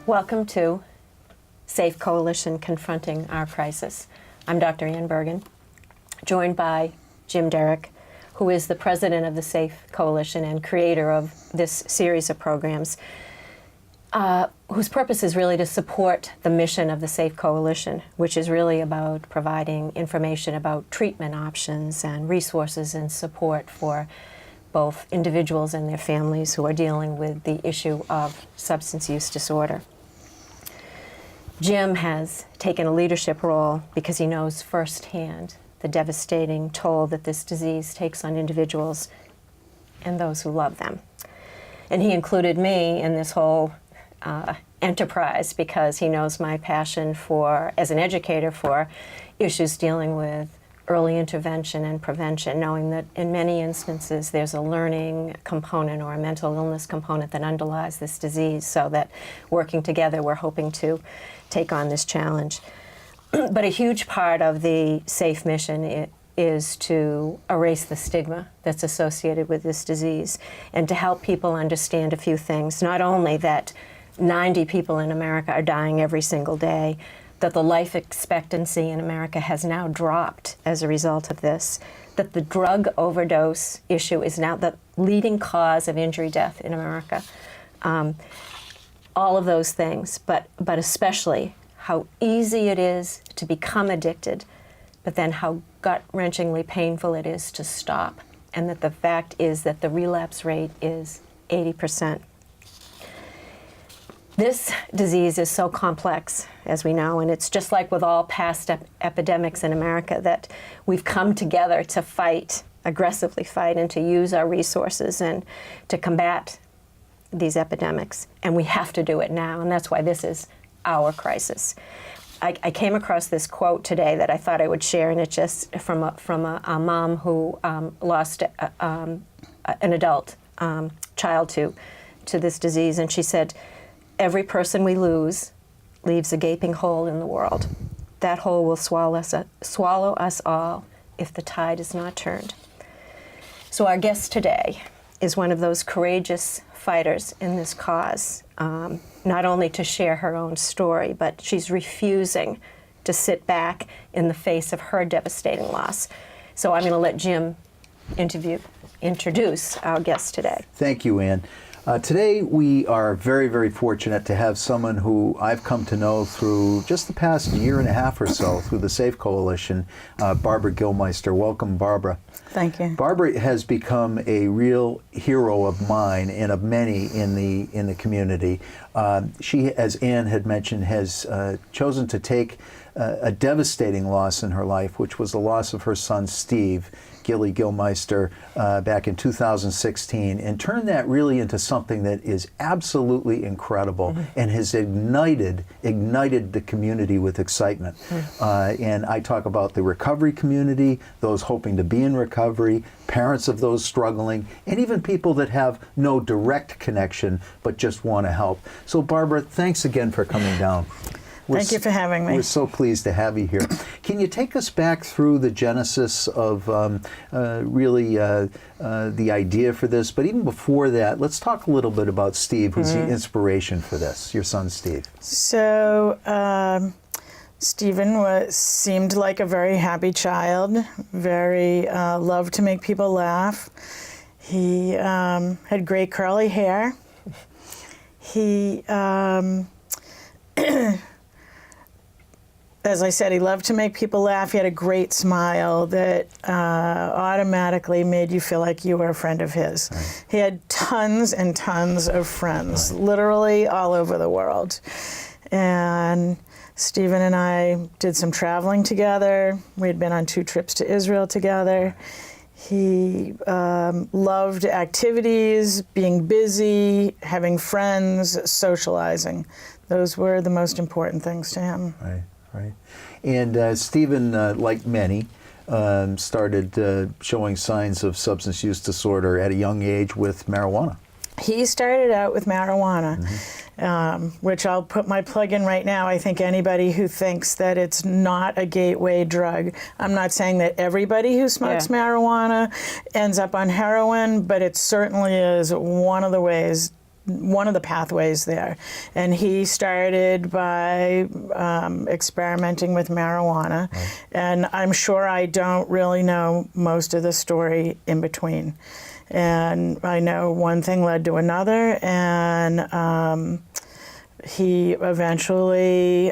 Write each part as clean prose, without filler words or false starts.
Welcome to Safe Coalition Confronting Our Crisis. I'm Dr. Ann Bergen, joined by Jim Derrick, who is the president of the Safe Coalition and creator of this series of programs, whose purpose is really to support the mission of the Safe Coalition, which is really about providing information about treatment options and resources and support for both individuals and their families who are dealing with the issue of substance use disorder. Jim has taken a leadership role because he knows firsthand the devastating toll that this disease takes on individuals and those who love them. And he included me in this whole enterprise because he knows my passion for, as an educator, for issues dealing with early intervention and prevention, knowing that in many instances there's a learning component or a mental illness component that underlies this disease, so that working together we're hoping to take on this challenge. But a huge part of the SAFE mission is to erase the stigma that's associated with this disease and to help people understand a few things. Not only that 90 people in America are dying every single day, that the life expectancy in America has now dropped as a result of this, that the drug overdose issue is now the leading cause of injury death in America. All of those things, but especially how easy it is to become addicted, but then how gut-wrenchingly painful it is to stop, and that the fact is that the relapse rate is 80%. This disease is so complex, as we know, and it's just like with all past epidemics in America, that we've come together to fight, aggressively fight, and to use our resources and to combat these epidemics. And we have to do it now, and that's why this is our crisis. I came across this quote today that I thought I would share, and it's just from a mom who lost an adult child to this disease, and she said, "Every person we lose leaves a gaping hole in the world. That hole will swallow us all if the tide is not turned." So our guest today is one of those courageous fighters in this cause, not only to share her own story, but she's refusing to sit back in the face of her devastating loss. So I'm going to let Jim introduce our guest today. Thank you, Ann. Today we are very, very fortunate to have someone who I've come to know through just the past year and a half or so through the SAFE Coalition, Barbara Gilmeister. Welcome, Barbara. Thank you. Barbara has become a real hero of mine and of many in the community. She, as Ann had mentioned, has chosen to take a devastating loss in her life, which was the loss of her son, Steve, Gilly Gilmeister, back in 2016, and turned that really into something that is absolutely incredible and has ignited the community with excitement. And I talk about the recovery community, those hoping to be in recovery, parents of those struggling, and even people that have no direct connection but just want to help. So Barbara, thanks again for coming down. Thank you for having me. We're so pleased to have you here. Can you take us back through the genesis of really the idea for this? But even before that, let's talk a little bit about Steve, who's the inspiration for this, your son Steve. So Stephen seemed like a very happy child, very loved to make people laugh. He had great curly hair. He as I said, he loved to make people laugh. He had a great smile that automatically made you feel like you were a friend of his. Right. He had tons and tons of friends, literally all over the world. And Stephen and I did some traveling together. We had been on 2 trips to Israel together. He loved activities, being busy, having friends, socializing. Those were the most important things to him. Right. Right. And Stephen, like many, started showing signs of substance use disorder at a young age with marijuana. He started out with marijuana, which I'll put my plug in right now. I think anybody who thinks that it's not a gateway drug, I'm not saying that everybody who smokes marijuana ends up on heroin, but it certainly is one of the ways one of the pathways there. And he started by experimenting with marijuana. Right. And I'm sure I don't really know most of the story in between. And I know one thing led to another, and he eventually,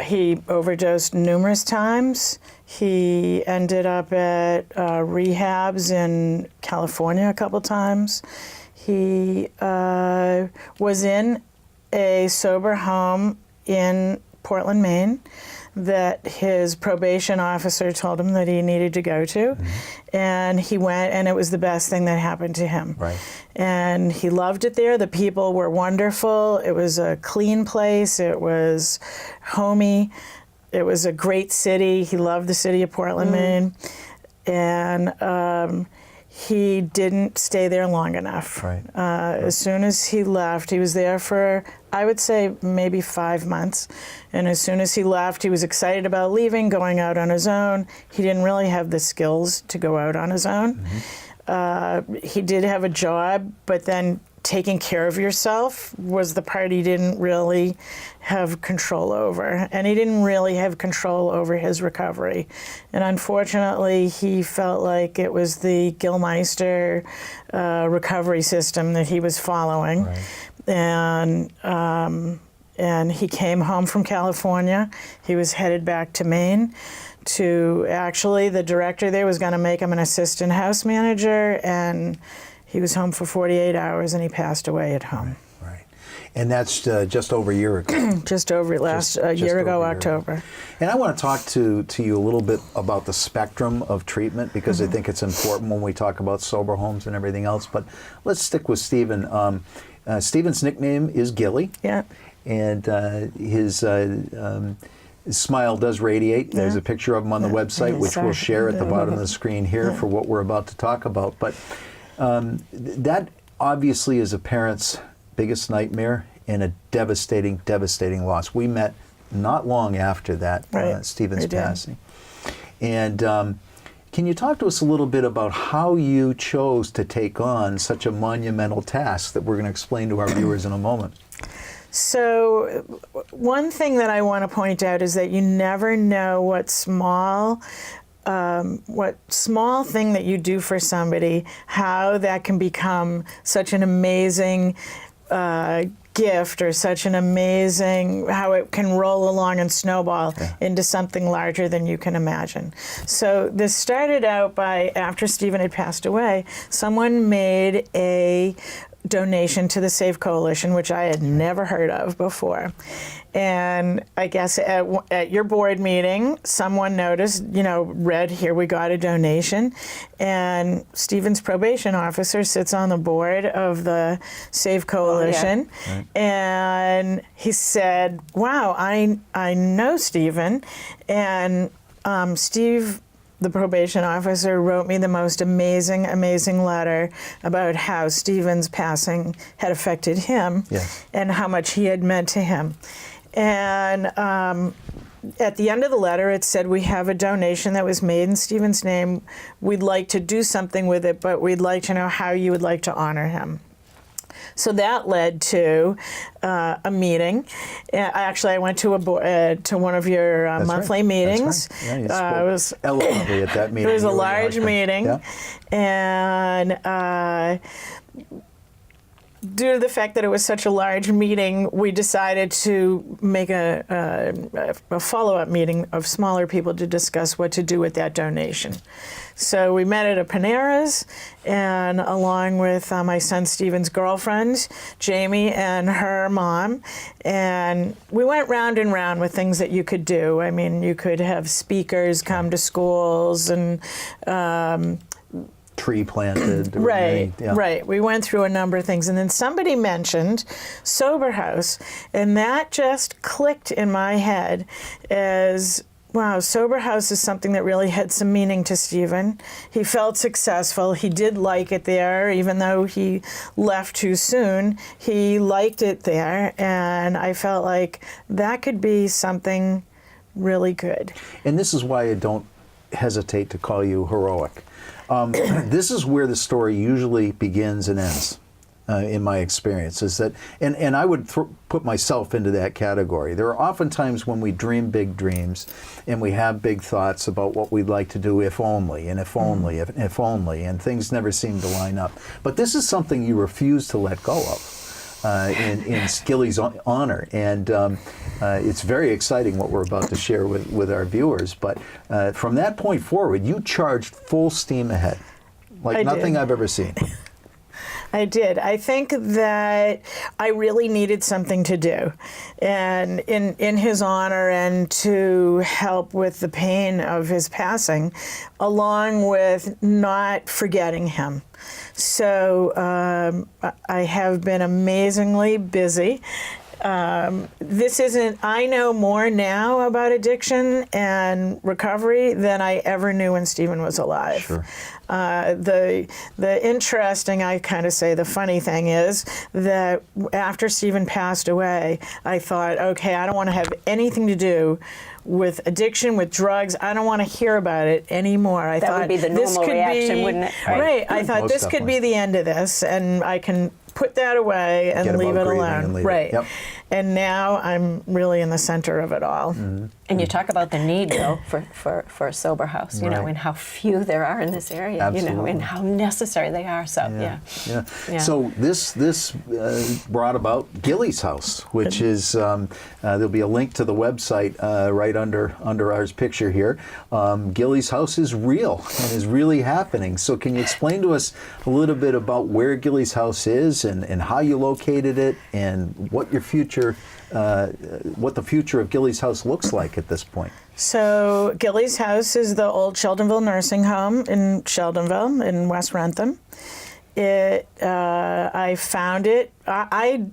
he overdosed numerous times. He ended up at rehabs in California a couple times. He was in a sober home in Portland, Maine, that his probation officer told him that he needed to go to. And he went, and it was the best thing that happened to him. Right. And he loved it there. The people were wonderful. It was a clean place. It was homey. It was a great city. He loved the city of Portland, Maine. And he didn't stay there long enough. Right. As soon as he left, he was there for, I would say, maybe 5 months. And as soon as he left, he was excited about leaving, going out on his own. He didn't really have the skills to go out on his own. He did have a job, but then taking care of yourself was the part he didn't really have control over. And he didn't really have control over his recovery. And unfortunately, he felt like it was the Gilmeister recovery system that he was following. Right. And he came home from California. He was headed back to Maine to, actually, the director there was going to make him an assistant house manager, and he was home for 48 hours, and he passed away at home. Right. And that's just over a year ago. Just over a year ago, October. And I want to talk to you a little bit about the spectrum of treatment, because I think it's important when we talk about sober homes and everything else. But let's stick with Stephen. Stephen's nickname is Gilly. Yeah. And his smile does radiate. There's a picture of him on the website, which we'll share at the bottom of the screen here for what we're about to talk about. But that obviously is a parent's biggest nightmare and a devastating, devastating loss. We met not long after that, Stephen's passing. And can you talk to us a little bit about how you chose to take on such a monumental task that we're going to explain to our viewers in a moment? So one thing that I want to point out is that you never know what small thing that you do for somebody, how that can become such an amazing gift, or such an amazing, how it can roll along and snowball into something larger than you can imagine. So this started out by, after Stephen had passed away, someone made a donation to the Safe Coalition, which I had never heard of before. And I guess at your board meeting, someone noticed, read, here we got a donation. And Stephen's probation officer sits on the board of the Safe Coalition. Oh, yeah. Right. And he said, wow, I know Stephen. And Steve, the probation officer, wrote me the most amazing, amazing letter about how Stephen's passing had affected him and how much he had meant to him. And at the end of the letter, it said, we have a donation that was made in Stephen's name. We'd like to do something with it, but we'd like to know how you would like to honor him. So that led to a meeting. Actually, I went to to one of your monthly meetings. That's right. Yeah, you spoke eloquently at that meeting. It was a large meeting, and due to the fact that it was such a large meeting, we decided to make a follow-up meeting of smaller people to discuss what to do with that donation. So we met at a Panera's, and along with my son Stephen's girlfriend, Jamie, and her mom, and we went round and round with things that you could do. I mean, you could have speakers come to schools, and tree planted. Right. We went through a number of things, and then somebody mentioned Sober House, and that just clicked in my head as, wow, Sober House is something that really had some meaning to Stephen. He felt successful. He did like it there, even though he left too soon. He liked it there, and I felt like that could be something really good. And this is why I don't hesitate to call you heroic. This is where the story usually begins and ends. in my experience, is that, and I would put myself into that category. There are often times when we dream big dreams and we have big thoughts about what we'd like to do if only, and if only, if only, and things never seem to line up. But this is something you refuse to let go of. In Gilly's honor, and it's very exciting what we're about to share with our viewers. But from that point forward, you charged full steam ahead, like nothing I've ever seen. I did. I think that I really needed something to do, and in his honor, and to help with the pain of his passing, along with not forgetting him. So I have been amazingly busy. This isn't, I know more now about addiction and recovery than I ever knew when Stephen was alive. Sure. The interesting, I kind of say the funny thing is that after Stephen passed away, I thought, okay, I don't want to have anything to do with addiction, with drugs. I don't want to hear about it anymore. I That thought would be the normal reaction, wouldn't it? Right. I thought Most this could be definitely. the end of this, and I can put that away and Get leave about it grieving alone. and leave it. Right. Yep. And now I'm really in the center of it all. And you talk about the need, though, for a sober house, you know, Right. and how few there are in this area, you know, Absolutely. and how necessary they are. So, yeah. Yeah. So this brought about Gilly's House, which is there'll be a link to the website right under our picture here. Gilly's House is real and is really happening. So can you explain to us a little bit about where Gilly's House is and how you located it and what your future, what the future of Gilly's House looks like at this point? So Gilly's House is the old Sheldonville Nursing Home in Sheldonville in West Rentham. I found it. I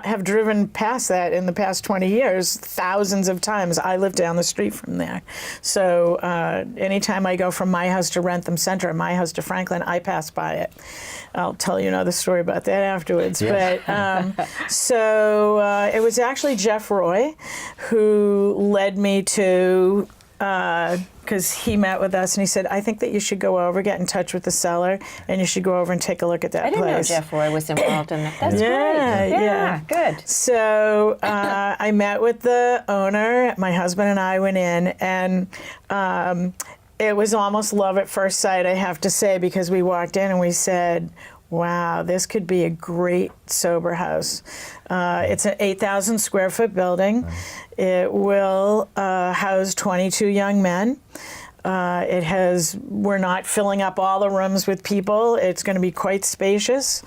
have driven past that in the past 20 years thousands of times. I live down the street from there. So anytime I go from my house to Rentham Center, my house to Franklin, I pass by it. I'll tell you another story about that afterwards. Yeah. But so it was actually Jeff Roy who led me to, because he met with us and he said, I think that you should go over, get in touch with the seller, and you should go over and take a look at that I didn't know place. Jeff Roy was involved in that. That's Yeah, great. yeah. Good. So I met with the owner. My husband and I went in, and it was almost love at first sight, I have to say, because we walked in and we said, wow, this could be a great sober house. It's an 8,000 square foot building. It will house 22 young men. We're not filling up all the rooms with people. It's going to be quite spacious.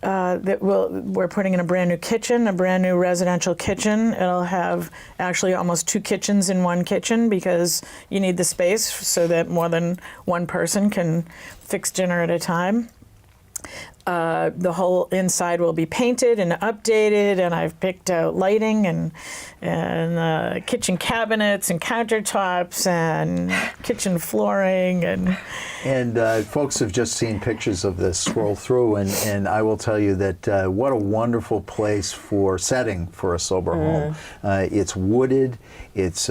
We're putting in a brand new kitchen, a brand new residential kitchen. It'll have actually almost 2 kitchens in one kitchen because you need the space so that more than one person can fix dinner at a time. The whole inside will be painted and updated, and I've picked out lighting and kitchen cabinets and countertops and kitchen flooring And folks have just seen pictures of this scroll through, and I will tell you that what a wonderful place for setting for a sober home. It's wooded, it's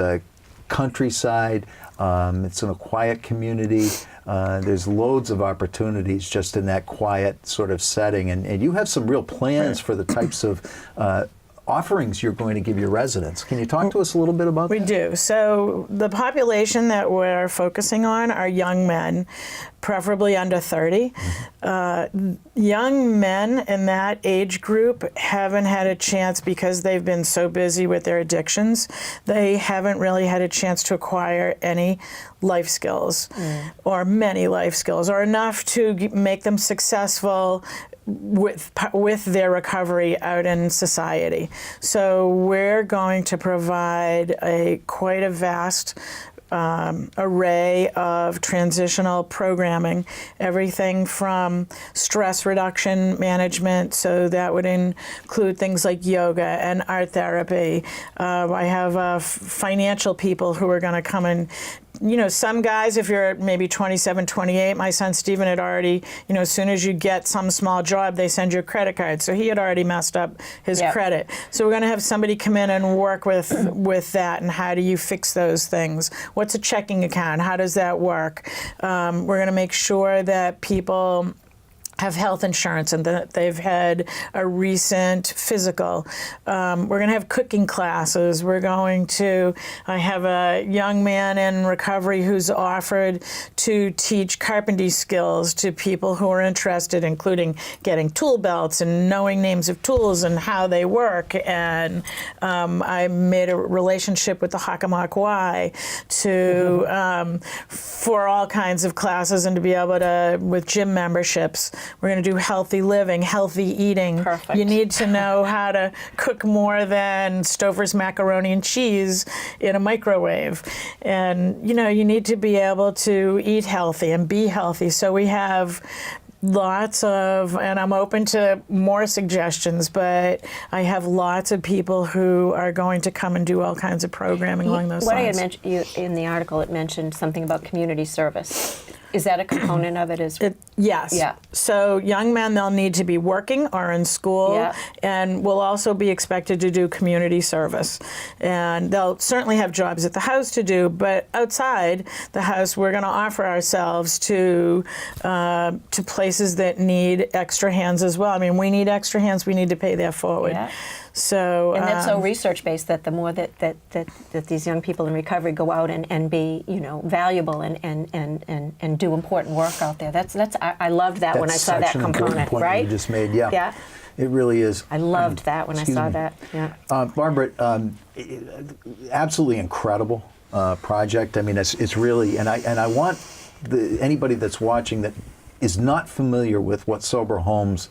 countryside, it's in a quiet community. There's loads of opportunities just in that quiet sort of setting, and you have some real plans for the types of offerings you're going to give your residents. Can you talk to us a little bit about that? We do. So the population that we're focusing on are young men, preferably under 30. Young men in that age group haven't had a chance because they've been so busy with their addictions. They haven't really had a chance to acquire any life skills or many life skills or enough to make them successful with their recovery out in society. So we're going to provide quite a vast array of transitional programming, everything from stress reduction management, so that would include things like yoga and art therapy. I have financial people who are going to come and, you know, some guys, if you're maybe 27, 28, my son Stephen had already, you know, as soon as you get some small job, they send you a credit card. So he had already messed up his credit. So we're going to have somebody come in and work with that, and how do you fix those things? What's a checking account? How does that work? We're going to make sure that people have health insurance and that they've had a recent physical. We're going to have cooking classes. I have a young man in recovery who's offered to teach carpentry skills to people who are interested, including getting tool belts and knowing names of tools and how they work. And I made a relationship with the Hockomock Y for all kinds of classes and to be able to, with gym memberships. We're going to do healthy living, healthy eating. Perfect. You need to know how to cook more than Stouffer's macaroni and cheese in a microwave. And, you need to be able to eat healthy and be healthy. So we have lots of, and I'm open to more suggestions, but I have lots of people who are going to come and do all kinds of programming along those What I lines. had mentioned in the article, it mentioned something about community service. Is that a component of it as well? Yes. Yeah. So young men, they'll need to be working or in school, Yeah. and will also be expected to do community service. And they'll certainly have jobs at the house to do, but outside the house, we're going to offer ourselves to places that need extra hands as well. I mean, we need extra hands. We need to pay that forward. Yeah. So And that's so research-based that the more that these young people in recovery go out and be, valuable and do important work out there. I loved that when I saw that That's such an important component, point right? you just made. Yeah. Yeah. It really is. I loved that when I Excuse saw me. that. Yeah. Barbara, absolutely incredible project. I mean, it's really, and I want anybody that's watching that is not familiar with what sober homes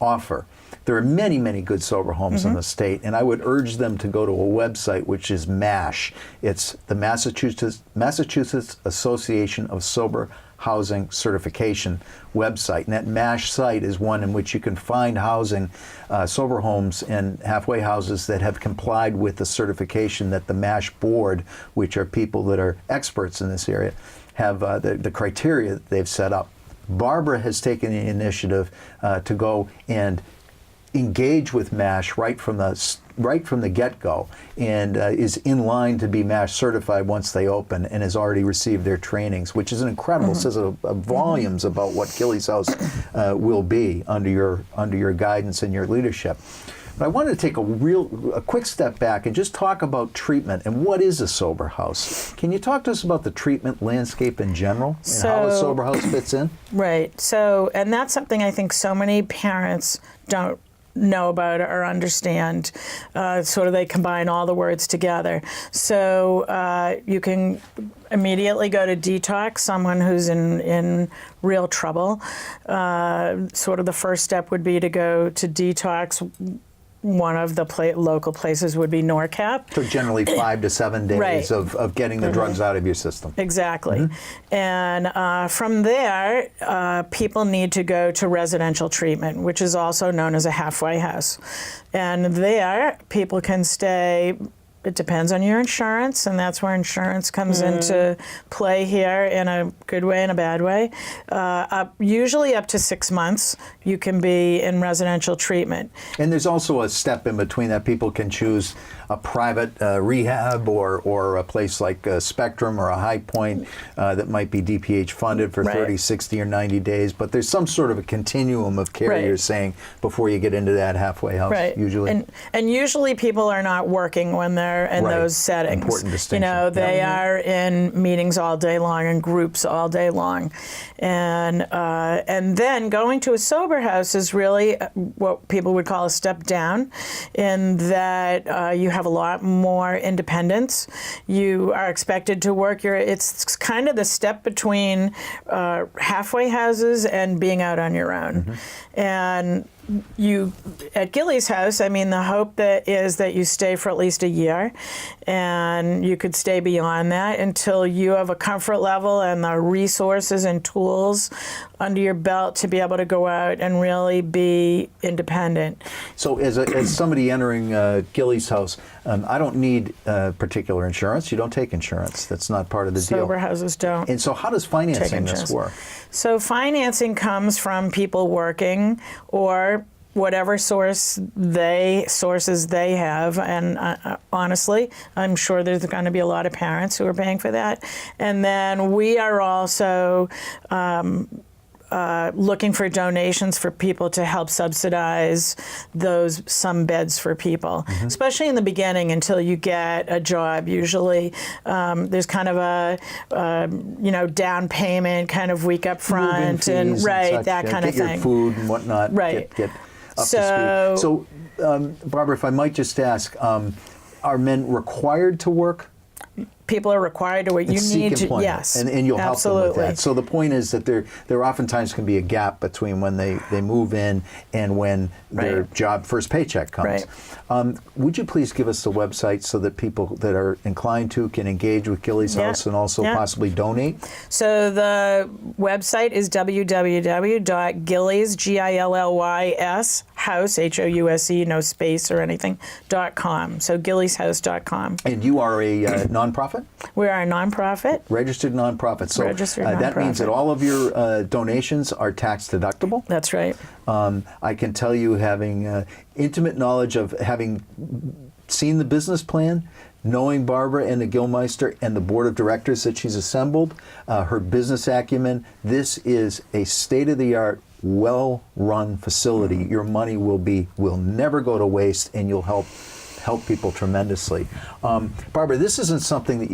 offer. There are many, many good sober homes in the state, and I would urge them to go to a website which is MASH. It's the Massachusetts Association of Sober Housing Certification website. And that MASH site is one in which you can find housing, sober homes and halfway houses that have complied with the certification that the MASH board, which are people that are experts in this area, have the criteria that they've set up. Barbara has taken the initiative to go and engage with MASH right from the get-go, and is in line to be MASH certified once they open, and has already received their trainings, which is an incredible says of volumes about what Gilley's House will be under your guidance and your leadership. But I wanted to take a quick step back and just talk about treatment and what is a sober house. Can you talk to us about the treatment landscape in general and how a sober house fits in? Right. So, and that's something I think so many parents don't know about or understand. Sort of they combine all the words together. So you can immediately go to detox, someone who's in real trouble. Sort of the first step would be to go to detox. One of the local places would be NORCAP. So generally 5 to 7 days Right. of getting the drugs out of your system. Exactly. And from there, people need to go to residential treatment, which is also known as a halfway house. And there, people can stay. It depends on your insurance, and that's where insurance comes into play here in a good way and a bad way. Usually up to 6 months, you can be in residential treatment. And there's also a step in between that. People can choose a private rehab or a place like Spectrum or a High Point that might be DPH funded for Right. 30, 60, or 90 days. But there's some sort of a continuum of care, Right. you're saying, before you get into that halfway house, Right. usually. And usually people are not working when they're in Right. those settings. Important distinction. They are in meetings all day long and groups all day long. And then going to a sober house is really what people would call a step down, in that you have a lot more independence. You are expected to work it's kind of the step between halfway houses and being out on your own. And you, at Gilley's House, I mean, the hope is that you stay for at least a year, and you could stay beyond that until you have a comfort level and the resources and tools under your belt to be able to go out and really be independent. So as somebody entering Gilley's House, I don't need particular insurance. You don't take insurance. That's not part of the deal. Sober houses don't. And so how does financing this insurance. work? So financing comes from people working or whatever sources they have, and honestly, I'm sure there's going to be a lot of parents who are paying for that. And then we are also looking for donations for people to help subsidize some beds for people, especially in the beginning until you get a job. Usually, there's kind of a down payment, kind of week up front, and such, that kind of get thing. Your food and whatnot. Right. Get up to speed. So, Barbara, if I might just ask, are men required to work? People are required to work. You seek need to, employment, yes, and you'll help them with absolutely. that. So the point is that there oftentimes can be a gap between when they move in and when their job first paycheck comes. Right. Would you please give us the website so that people that are inclined to can engage with Gillies House and also possibly donate? So the website is www.gillies, G-I-L-L-Y-S, house, H-O-U-S-E, no space or anything, .com. So gillieshouse.com. And you are a nonprofit? We are a nonprofit. Registered nonprofit. So Registered that means that nonprofit. all of your donations are tax deductible. That's right. I can tell you, having intimate knowledge of having seen the business plan, knowing Barbara and the Gilmeister and the board of directors that she's assembled, her business acumen, this is a state-of-the-art, well-run facility. Your money will never go to waste, and you'll help people tremendously. Barbara, this isn't something that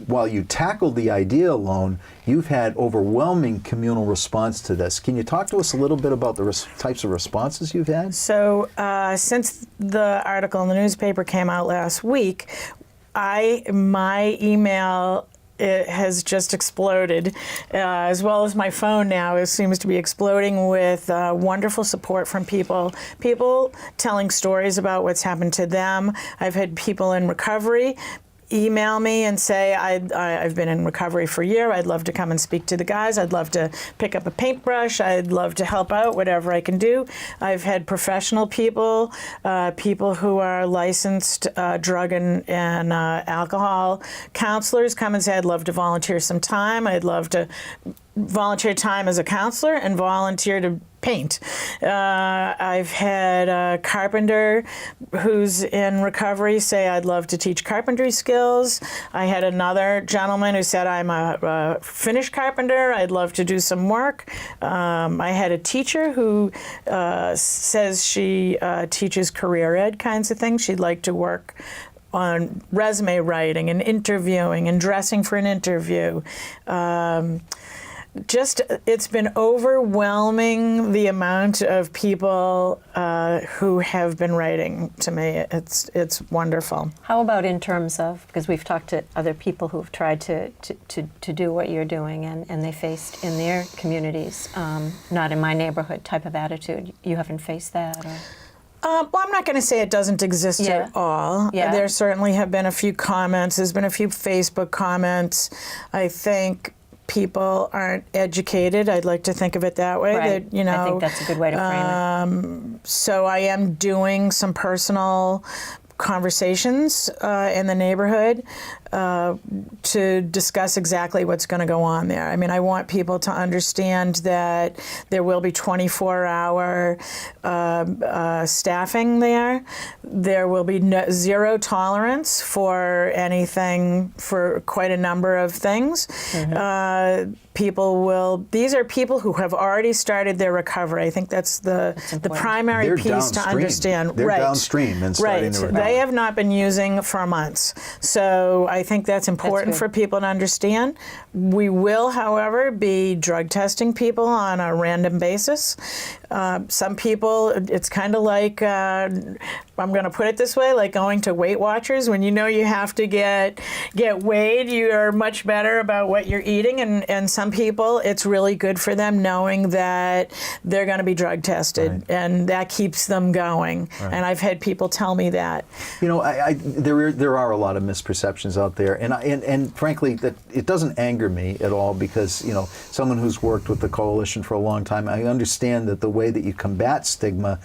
while you tackled the idea alone, you've had overwhelming communal response to this. Can you talk to us a little bit about the types of responses you've had? So since the article in the newspaper came out last week, my email, it has just exploded, as well as my phone now. It seems to be exploding with wonderful support from people telling stories about what's happened to them. I've had people in recovery email me and say, I've been in recovery for a year. I'd love to come and speak to the guys. I'd love to pick up a paintbrush. I'd love to help out, whatever I can do. I've had professional people, people who are licensed drug and alcohol counselors come and say, I'd love to volunteer some time. I'd love to volunteer time as a counselor and volunteer to paint. I've had a carpenter who's in recovery say, I'd love to teach carpentry skills. I had another gentleman who said, I'm a finished carpenter. I'd love to do some work. I had a teacher who says she teaches career ed kinds of things. She'd like to work on resume writing and interviewing and dressing for an interview. It's been overwhelming, the amount of people who have been writing to me. It's wonderful. How about in terms of, because we've talked to other people who've tried to do what you're doing, and they faced in their communities, not in my neighborhood type of attitude. You haven't faced that? Or? Well, I'm not going to say it doesn't exist at all. Yeah. There certainly have been a few comments. There's been a few Facebook comments. I think people aren't educated. I'd like to think of it that way. Right. That, I think that's a good way to frame it. So I am doing some personal conversations in the neighborhood to discuss exactly what's going to go on there. I mean, I want people to understand that there will be 24-hour staffing there. There will be zero tolerance for anything, for quite a number of things. Mm-hmm. These are people who have already started their recovery. I think that's the primary They're piece downstream. to understand. They're right. downstream and starting the recovery. They have not been using for months. So I think that's important good. for people to understand. We will, however, be drug testing people on a random basis. Some people, it's kind of like, I'm going to put it this way, like going to Weight Watchers. When you know you have to get weighed, you are much better about what you're eating. And some people, it's really good for them knowing that they're going to be drug tested. Right. And that keeps them going. Right. And I've had people tell me that. You know, there are a lot of misperceptions out there, and frankly, that it doesn't anger me at all, because, you know, someone who's worked with the coalition for a long time, I understand that the way that you combat stigma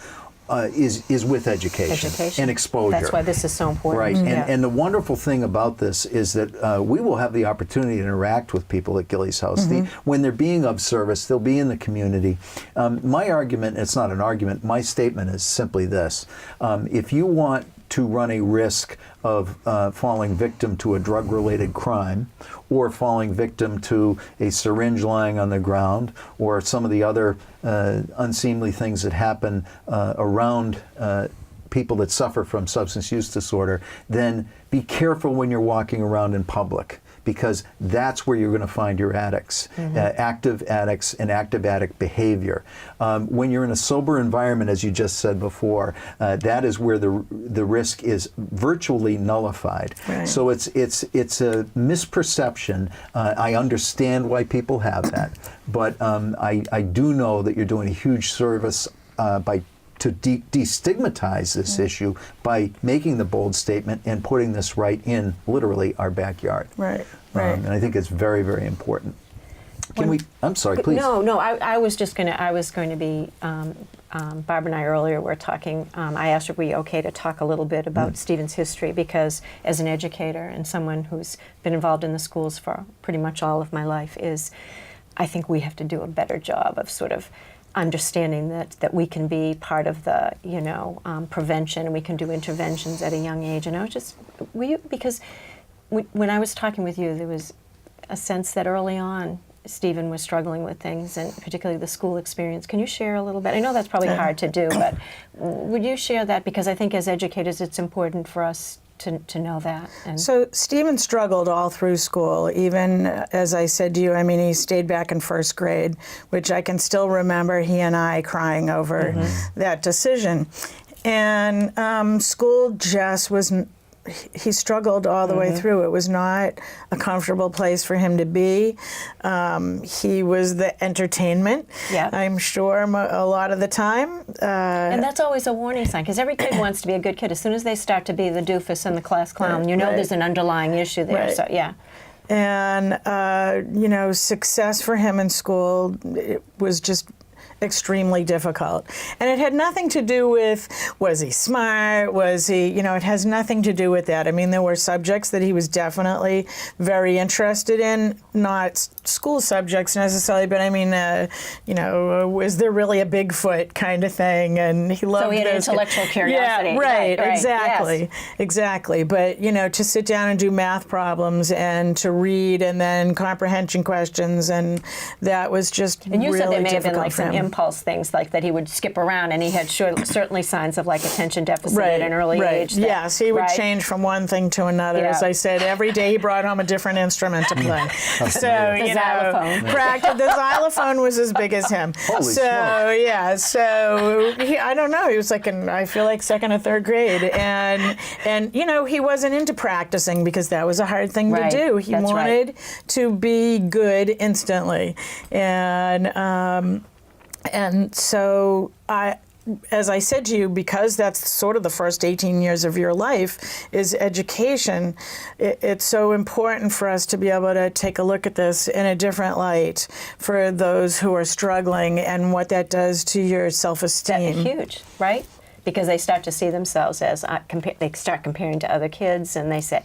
is with education and exposure. That's why this is so important. Right, Yeah. and the wonderful thing about this is that we will have the opportunity to interact with people at Gillies House. Mm-hmm. When they're being of service, they'll be in the community. My argument, it's not an argument, my statement is simply this. If you want to run a risk of falling victim to a drug-related crime, or falling victim to a syringe lying on the ground, or some of the other unseemly things that happen around people that suffer from substance use disorder, then be careful when you're walking around in public, because that's where you're going to find your addicts, active addicts and active addict behavior. When you're in a sober environment, as you just said before, that is where the risk is virtually nullified. Right. So it's a misperception. I understand why people have that, but I do know that you're doing a huge service to destigmatize this issue by making the bold statement and putting this right in literally our backyard. Right. And I think it's very, very important. I'm sorry, please. No, I was going to be, Barbara and I earlier were talking, I asked her if we okay to talk a little bit about Stephen's history, because as an educator and someone who's been involved in the schools for pretty much all of my life, I think we have to do a better job of sort of understanding that we can be part of the, prevention, and we can do interventions at a young age. And I was just, because when I was talking with you, there was a sense that early on, Stephen was struggling with things, and particularly the school experience. Can you share a little bit? I know that's probably hard to do, but would you share that? Because I think as educators, it's important for us to know that. And so Stephen struggled all through school, even as I said to you, he stayed back in first grade, which I can still remember he and I crying over that decision. And school just he struggled all the way through. It was not a comfortable place for him to be. He was the entertainment, I'm sure, a lot of the time. And that's always a warning sign, because every kid wants to be a good kid. As soon as they start to be the doofus and the class clown, there's an underlying issue there. Right. So, yeah. And, success for him in school, it was just extremely difficult. And it had nothing to do with, was he smart, was he, it has nothing to do with that. There were subjects that he was definitely very interested in, not school subjects necessarily, but was there really a Bigfoot kind of thing? And he loved So he had those intellectual curiosity. Yeah, right, exactly, yes. Exactly. But, to sit down and do math problems and to read and then comprehension questions, and that was just and you really said there may have been difficult for some him. impulse things, like that he would skip around, and he had certainly signs of attention deficit at an early age. Yes, he would change from one thing to another. As I said, every day he brought home a different instrument to play. So The xylophone. The xylophone was as big as him. Holy so smokes. yeah, so I don't know. He was I feel like second or third grade, and he wasn't into practicing because that was a hard thing to do. He wanted to be good instantly, and so as I said to you, because that's sort of the first 18 years of your life is education, it's so important for us to be able to take a look at this in a different light for those who are struggling and what that does to your self-esteem. That's huge, right? Because they start to see themselves as, they start comparing to other kids, and they say,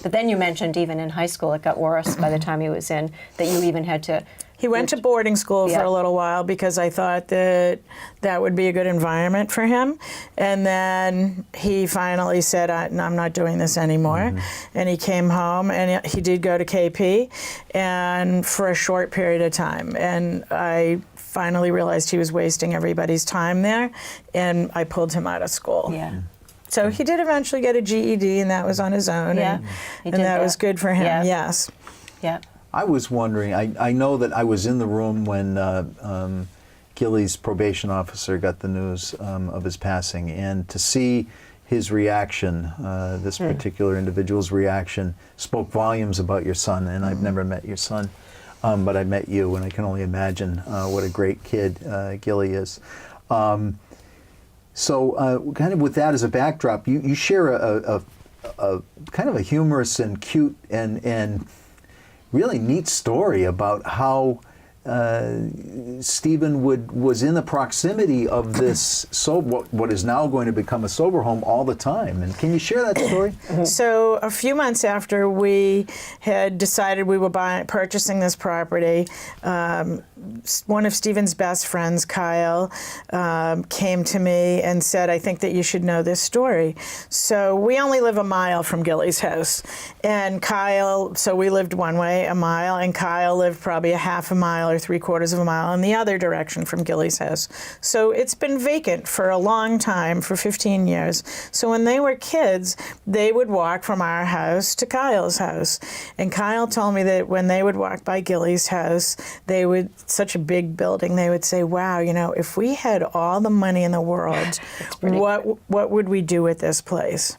But then you mentioned even in high school it got worse by the time he was in, that you even had to... He went to boarding school for a little while because I thought that would be a good environment for him. And then he finally said, I'm not doing this anymore. And he came home, and he did go to KP, and for a short period of time. And I finally realized he was wasting everybody's time there, and I pulled him out of school. Yeah. So he did eventually get a GED, and that was on his own. Yeah. And that was good for him, yes. Yeah. I was wondering, I know that I was in the room when Gilly's probation officer got the news of his passing, and to see his reaction, this particular individual's reaction, spoke volumes about your son. And I've never met your son, but I met you, and I can only imagine what a great kid Gilly is. So kind of with that as a backdrop, you share a kind of a humorous and cute and really neat story about how Stephen was in the proximity of this what is now going to become a sober home all the time. And can you share that story? So a few months after we had decided we were purchasing this property, one of Stephen's best friends, Kyle, came to me and said, I think that you should know this story. So we only live a mile from Gilly's house. And Kyle, so we lived one way, a mile, and Kyle lived probably a half a mile or 3/4 of a mile in the other direction from Gilly's house. So it's been vacant for a long time, for 15 years. So when they were kids, they would walk from our house to Kyle's house. And Kyle told me that when they would walk by Gilly's house, they would, such a big building, they would say, wow, you know, if we had all the money in the world, what would we do with this place?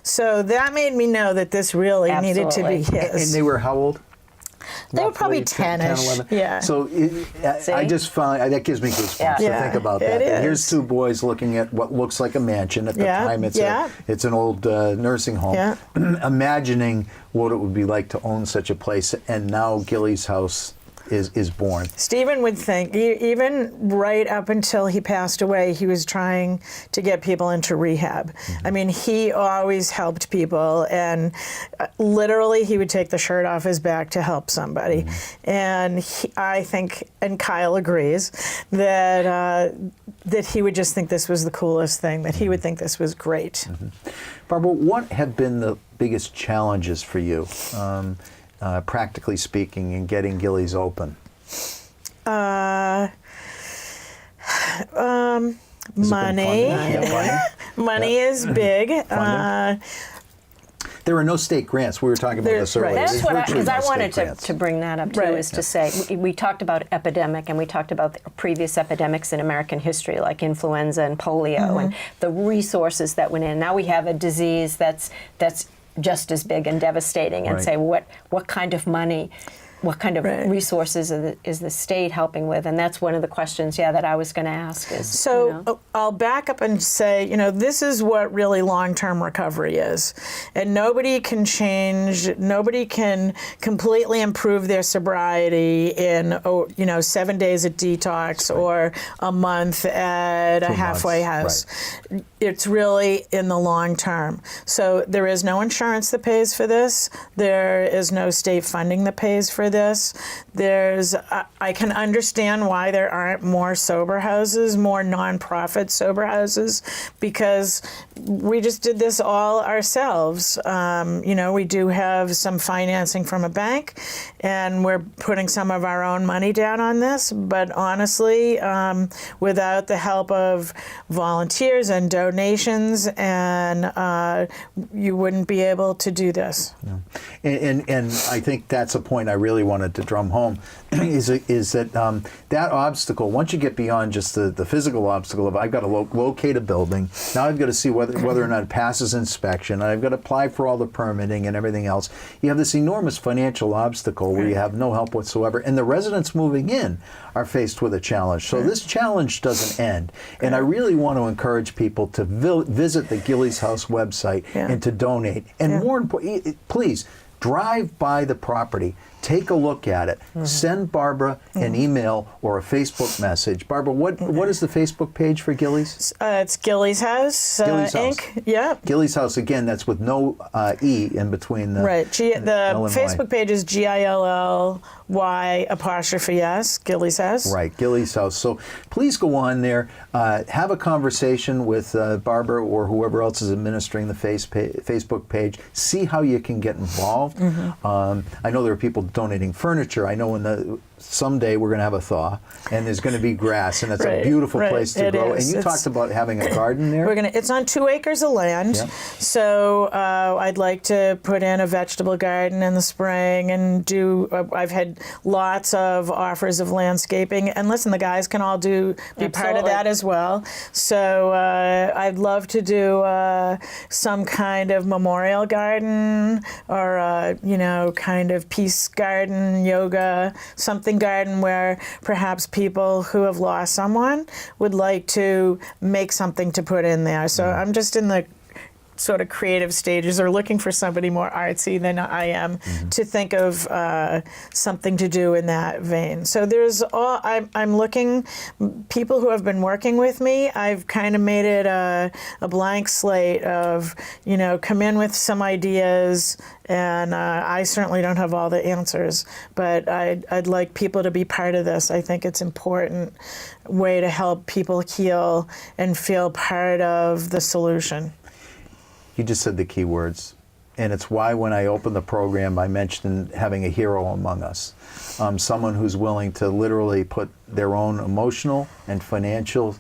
So that made me know that this really needed to be his. And they were how old? They were probably 10-ish. 11. Yeah. So I just found, that gives me goosebumps to think about that. It is. Here's two boys looking at what looks like a mansion. At the time, it's an old nursing home. Yeah. Imagining what it would be like to own such a place, and now Gilly's house is born. Stephen would think, even right up until he passed away, he was trying to get people into rehab. I mean, he always helped people, and literally he would take the shirt off his back to help somebody. And I think, and Kyle agrees, that that he would just think this was the coolest thing, that he would think this was great. Barbara, what have been the biggest challenges for you? Practically speaking, in getting Gilly's open? Money. Money is big. There are no state grants. We were talking about this earlier. That's There's what virtually because no I state wanted grants. to bring that up too, is to say we talked about epidemic, and we talked about the previous epidemics in American history, like influenza and polio, and the resources that went in. Now we have a disease that's just as big and devastating, and say what kind of money, what kind of resources is the state helping with? And that's one of the questions, that I was going to ask. Is, so I'll back up and say, this is what really long-term recovery is. And nobody can completely improve their sobriety in, 7 days at detox or a month at a halfway house. It's really in the long term. So there is no insurance that pays for this. There is no state funding that pays for this. I can understand why there aren't more sober houses, more nonprofit sober houses, because we just did this all ourselves. We do have some financing from a bank, and we're putting some of our own money down on this. But honestly, without the help of volunteers and donations, and you wouldn't be able to do this. No. And I think that's a point I really wanted to drum home, is that that obstacle, once you get beyond just the physical obstacle of I've got to locate a building, now I've got to see whether or not it passes inspection, and I've got to apply for all the permitting and everything else. You have this enormous financial obstacle where you have no help whatsoever, and the residents moving in are faced with a challenge. So this challenge doesn't end, and I really want to encourage people to visit the Gilly's House website and to donate. And more importantly, please, drive by the property, take a look at it, send Barbara an email or a Facebook message. Barbara, what is the Facebook page for Gilly's? It's Gilly's House, Gilly's Inc. House. Yeah. Gilly's House, again, that's with no E in between the The L and Facebook Y. page is GILLY''S, Gilly's House. Right, Gilly's House. So please go on there, have a conversation with Barbara or whoever else is administering the Facebook page. See how you can get involved. I know there are people donating furniture. I know someday we're going to have a thaw, and there's going to be grass, and it's a beautiful place to grow. And you talked about having a garden there. It's on 2 acres of land, so I'd like to put in a vegetable garden in the spring and do. I've had lots of offers of landscaping, and listen, the guys can all be part of that as well. So I'd love to do some kind of memorial garden, or kind of peace garden, yoga, something garden where perhaps people who have lost someone would like to make something to put in there. So I'm just in the sort of creative stages or looking for somebody more artsy than I am to think of something to do in that vein. So there's I'm looking, people who have been working with me, I've kind of made it a blank slate of, come in with some ideas, and I certainly don't have all the answers, but I'd like people to be part of this. I think it's an important way to help people heal and feel part of the solution. You just said the key words. And it's why when I opened the program, I mentioned having a hero among us. Someone who's willing to literally put their own emotional and financial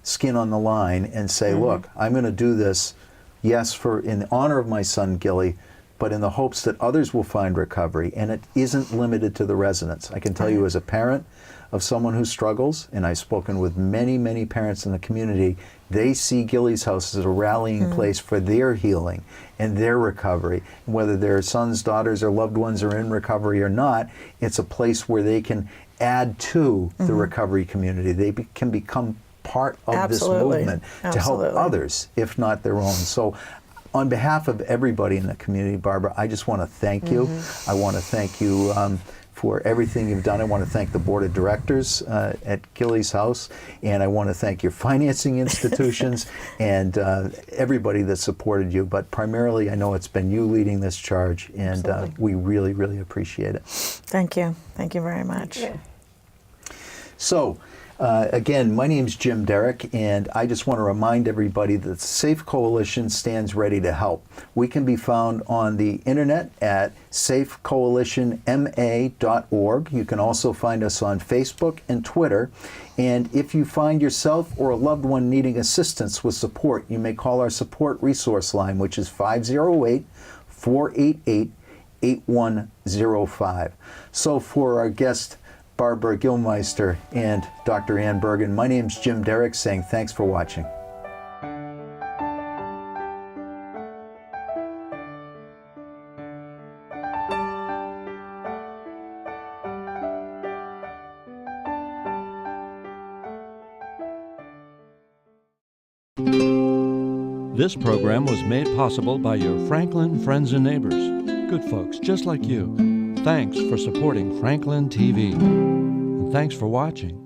skin on the line and say, look, I'm going to do this, yes, in honor of my son, Gilly, but in the hopes that others will find recovery. And it isn't limited to the residents. I can tell you as a parent of someone who struggles, and I've spoken with many, many parents in the community, they see Gilly's House as a rallying place for their healing and their recovery. Whether their sons, daughters, or loved ones are in recovery or not, it's a place where they can add to the recovery community. They can become part of this movement to help others, if not their own. So on behalf of everybody in the community, Barbara, I just want to thank you. I want to thank you for everything you've done. I want to thank the board of directors at Gilly's House, and I want to thank your financing institutions and everybody that supported you. But primarily, I know it's been you leading this charge, and we really, really appreciate it. Thank you. Thank you very much. Yeah. So, again, my name's Jim Derrick, and I just want to remind everybody that the Safe Coalition stands ready to help. We can be found on the internet at safecoalitionma.org. You can also find us on Facebook and Twitter. And if you find yourself or a loved one needing assistance with support, you may call our support resource line, which is 508-488-8105. So for our guest, Barbara Gilmeister and Dr. Ann Bergen, my name's Jim Derrick, saying thanks for watching. This program was made possible by your Franklin friends and neighbors, good folks just like you. Thanks for supporting Franklin TV. And thanks for watching.